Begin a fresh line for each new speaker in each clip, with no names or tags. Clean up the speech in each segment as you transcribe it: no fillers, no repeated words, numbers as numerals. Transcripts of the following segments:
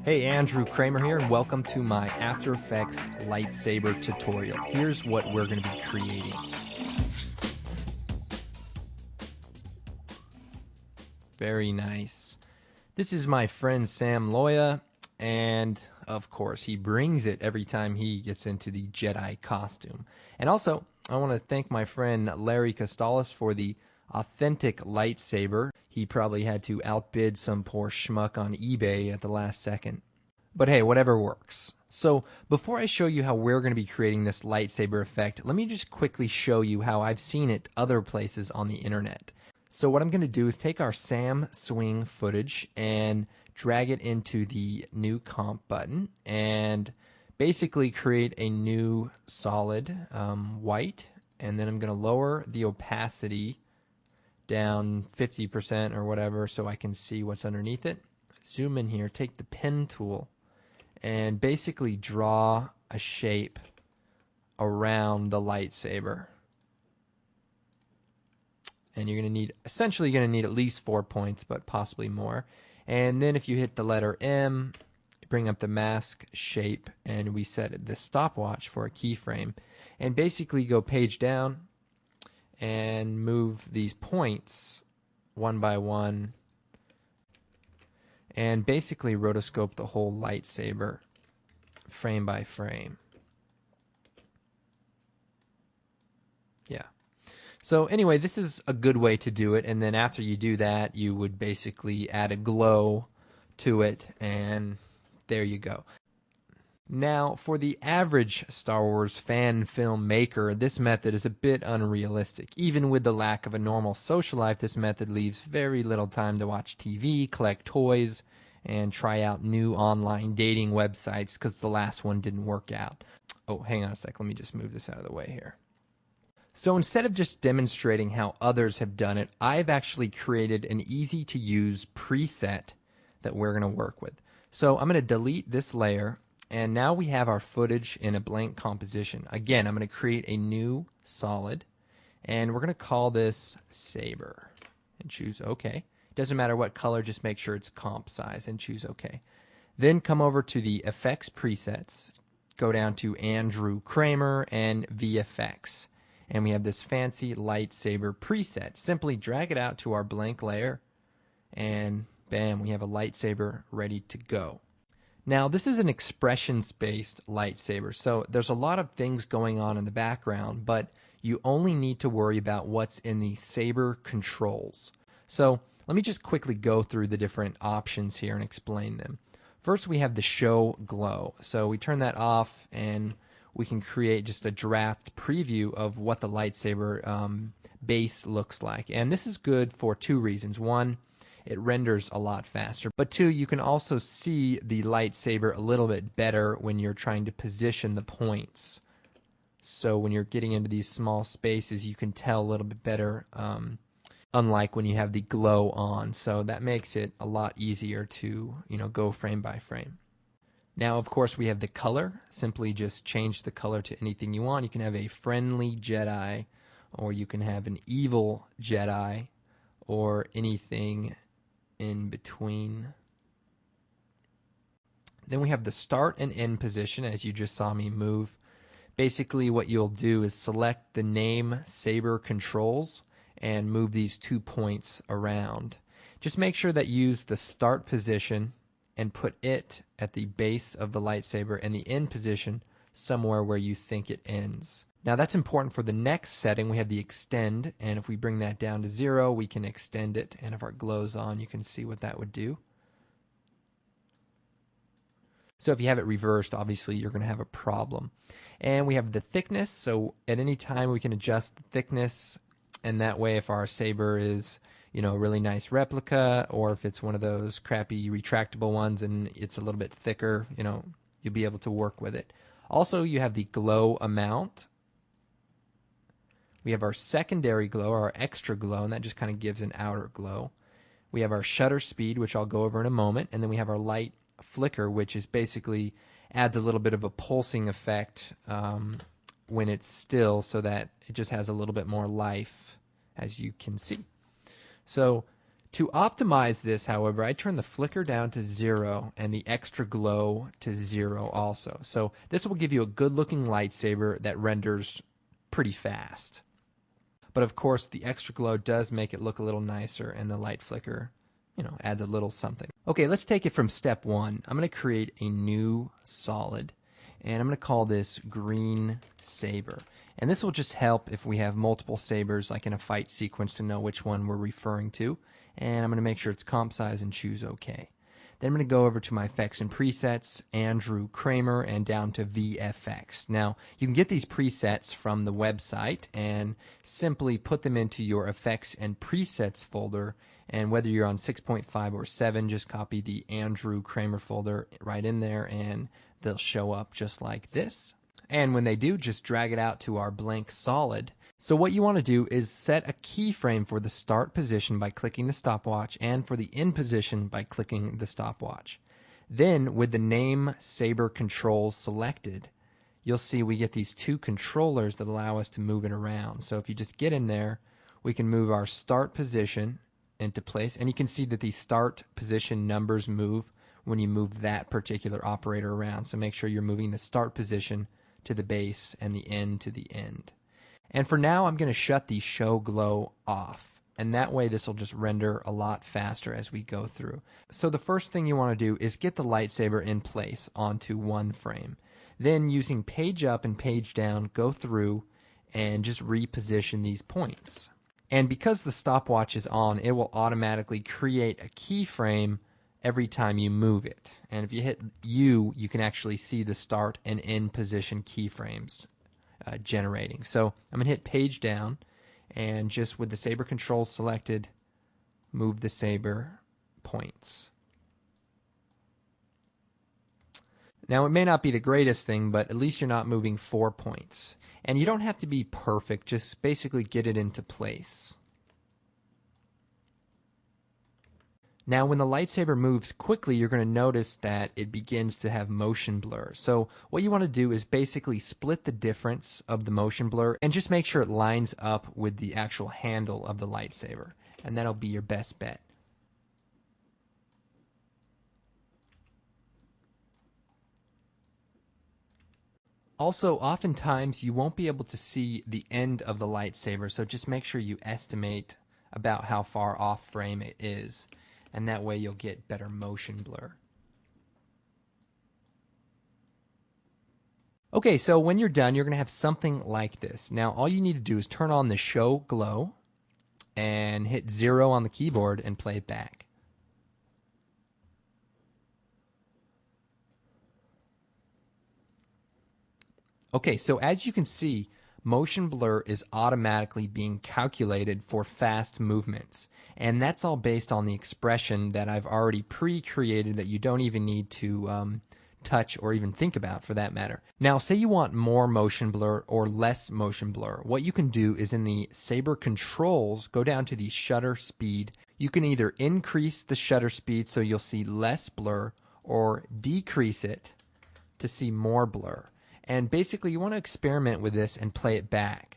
Hey, Andrew Kramer here, and welcome to my After Effects lightsaber tutorial. Here's what we're going to be creating. Very nice. This is my friend Sam Loya, and of course, he brings it every time he gets into the Jedi costume. And also, I want to thank my friend Larry Costalis for the authentic lightsaber. He probably had to outbid some poor schmuck on eBay at the last second. But hey, whatever works. So before I show you how we're going to be creating this lightsaber effect, let me just quickly show you how I've seen it other places on the internet. So what I'm going to do is take our Sam swing footage and drag it into the new comp button and basically create a new solid white, and then I'm going to lower the opacity down 50% or whatever so I can see what's underneath it. Zoom in here, take the pen tool, and basically draw a shape around the lightsaber. And you're going to need, essentially going to need at least 4 points, but possibly more. And then if you hit the letter M, bring up the mask shape, and we set the stopwatch for a keyframe. And basically go page down and move these points one by one, and basically rotoscope the whole lightsaber frame by frame. Yeah. So anyway, this is a good way to do it, and then after you do that, you would basically add a glow to it, and there you go. Now, for the average Star Wars fan filmmaker, this method is a bit unrealistic. Even with the lack of a normal social life, this method leaves very little time to watch TV, collect toys, and try out new online dating websites because the last one didn't work out. Oh, hang on a sec. Let me just move this out of the way here. So instead of just demonstrating how others have done it, I've actually created an easy-to-use preset that we're going to work with. So I'm going to delete this layer, and now we have our footage in a blank composition. Again, I'm going to create a new solid, and we're going to call this Saber, and choose OK. Doesn't matter what color, just make sure it's comp size, and choose OK. Then come over to the Effects presets, go down to Andrew Kramer and VFX, and we have this fancy lightsaber preset. Simply drag it out to our blank layer, and bam, we have a lightsaber ready to go. Now, this is an expressions-based lightsaber, so there's a lot of things going on in the background, but you only need to worry about what's in the saber controls. So let me just quickly go through the different options here and explain them. First, we have the show glow. So we turn that off, and we can create just a draft preview of what the lightsaber base looks like. And this is good for two reasons. One, it renders a lot faster. But two, you can also see the lightsaber a little bit better when you're trying to position the points. So when you're getting into these small spaces, you can tell a little bit better, unlike when you have the glow on. So that makes it a lot easier to, go frame by frame. Now, of course, we have the color. Simply just change the color to anything you want. You can have a friendly Jedi, or you can have an evil Jedi, or anything in between. Then we have the start and end position, as you just saw me move. Basically, what you'll do is select the name Saber Controls and move these 2 points around. Just make sure that you use the start position and put it at the base of the lightsaber, and the end position somewhere where you think it ends. Now that's important for the next setting. We have the extend, and if we bring that down to 0, we can extend it, and if our glow's on, you can see what that would do. So if you have it reversed, obviously you're going to have a problem. And we have the thickness, so at any time we can adjust the thickness, and that way if our saber is a really nice replica, or if it's one of those crappy retractable ones and it's a little bit thicker, you'll be able to work with it. Also, you have the glow amount. We have our secondary glow, or our extra glow, and that just kind of gives an outer glow. We have our shutter speed, which I'll go over in a moment, and then we have our light flicker, which is basically adds a little bit of a pulsing effect when it's still, so that it just has a little bit more life, as you can see. So To optimize this, however, I turn the flicker down to 0 and the extra glow to 0 also. So this will give you a good looking lightsaber that renders pretty fast. But of course, the extra glow does make it look a little nicer, and the light flicker, adds a little something. Okay, let's take it from step 1. I'm going to create a new solid, and I'm going to call this green saber. And this will just help if we have multiple sabers, like in a fight sequence, to know which one we're referring to. And I'm going to make sure it's comp size and choose OK. Then I'm going to go over to my effects and presets, Andrew Kramer, and down to VFX. Now, you can get these presets from the website and simply put them into your effects and presets folder. And whether you're on 6.5 or 7, just copy the Andrew Kramer folder right in there, and they'll show up just like this. And when they do, just drag it out to our blank solid. So what you want to do is set a keyframe for the start position by clicking the stopwatch, and for the end position by clicking the stopwatch. Then, with the name Saber Controls selected, you'll see we get these 2 controllers that allow us to move it around. So if you just get in there, we can move our start position into place, and you can see that the start position numbers move when you move that particular operator around. So make sure you're moving the start position to the base and the end to the end. And for now, I'm going to shut the show glow off, and that way this will just render a lot faster as we go through. So the first thing you want to do is get the lightsaber in place onto one frame. Then, using page up and page down, go through and just reposition these points. And because the stopwatch is on, it will automatically create a keyframe every time you move it. And if you hit U, you can actually see the start and end position keyframes generating. So I'm going to hit page down, and just with the saber controls selected, move the saber points. Now, it may not be the greatest thing, but at least you're not moving 4 points. And you don't have to be perfect, just basically get it into place. Now, when the lightsaber moves quickly, you're going to notice that it begins to have motion blur. So what you want to do is basically split the difference of the motion blur and just make sure it lines up with the actual handle of the lightsaber. And that'll be your best bet. Also, oftentimes you won't be able to see the end of the lightsaber, so just make sure you estimate about how far off frame it is, and that way you'll get better motion blur. Okay, so when you're done, you're going to have something like this. Now, all you need to do is turn on the show glow and hit 0 on the keyboard and play it back. Okay, so as you can see, motion blur is automatically being calculated for fast movements. And that's all based on the expression that I've already pre-created that you don't even need to touch or even think about, for that matter. Now, say you want more motion blur or less motion blur. What you can do is, in the Saber controls, go down to the shutter speed. You can either increase the shutter speed so you'll see less blur, or decrease it to see more blur. And basically, you want to experiment with this and play it back.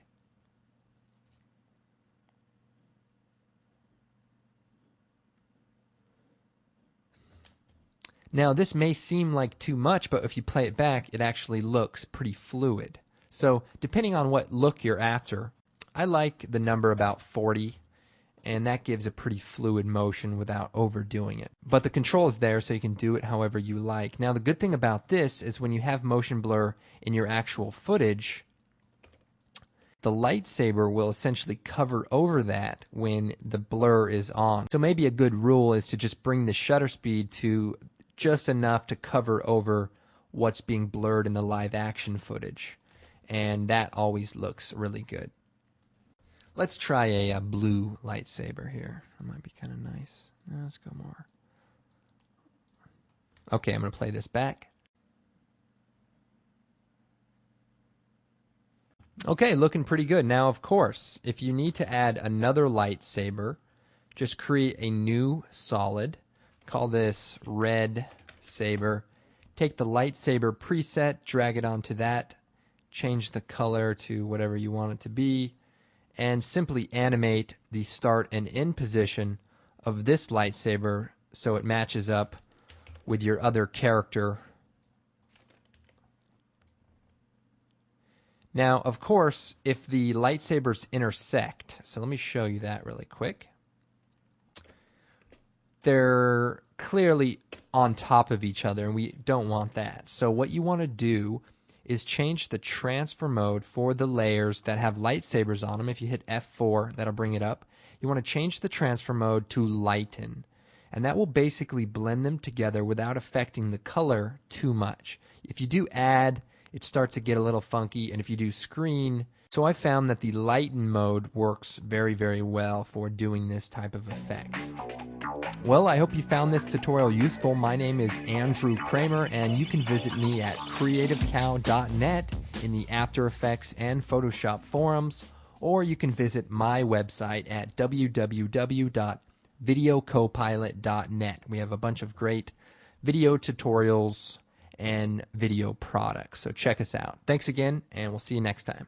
Now, this may seem like too much, but if you play it back, it actually looks pretty fluid. So, depending on what look you're after, I like the number about 40, and that gives a pretty fluid motion without overdoing it. But the control is there, so you can do it however you like. Now, the good thing about this is when you have motion blur in your actual footage, the lightsaber will essentially cover over that when the blur is on. So maybe a good rule is to just bring the shutter speed to just enough to cover over what's being blurred in the live action footage. And that always looks really good. Let's try a blue lightsaber here. That might be kind of nice. Let's go more. Okay, I'm going to play this back. Okay, looking pretty good. Now, of course, if you need to add another lightsaber, just create a new solid. Call this red saber. Take the lightsaber preset, drag it onto that, change the color to whatever you want it to be, and simply animate the start and end position of this lightsaber so it matches up with your other character. Now, of course, if the lightsabers intersect, so let me show you that really quick. They're clearly on top of each other, and we don't want that. So what you want to do is change the transfer mode for the layers that have lightsabers on them. If you hit F4, that'll bring it up. You want to change the transfer mode to lighten, and that will basically blend them together without affecting the color too much. If you do add, it starts to get a little funky, and if you do screen, so I found that the lighten mode works very, very well for doing this type of effect. Well, I hope you found this tutorial useful. My name is Andrew Kramer, and you can visit me at creativecow.net in the After Effects and Photoshop forums, or you can visit my website at www.videocopilot.net. We have a bunch of great video tutorials and video products, so check us out. Thanks again, and we'll see you next time.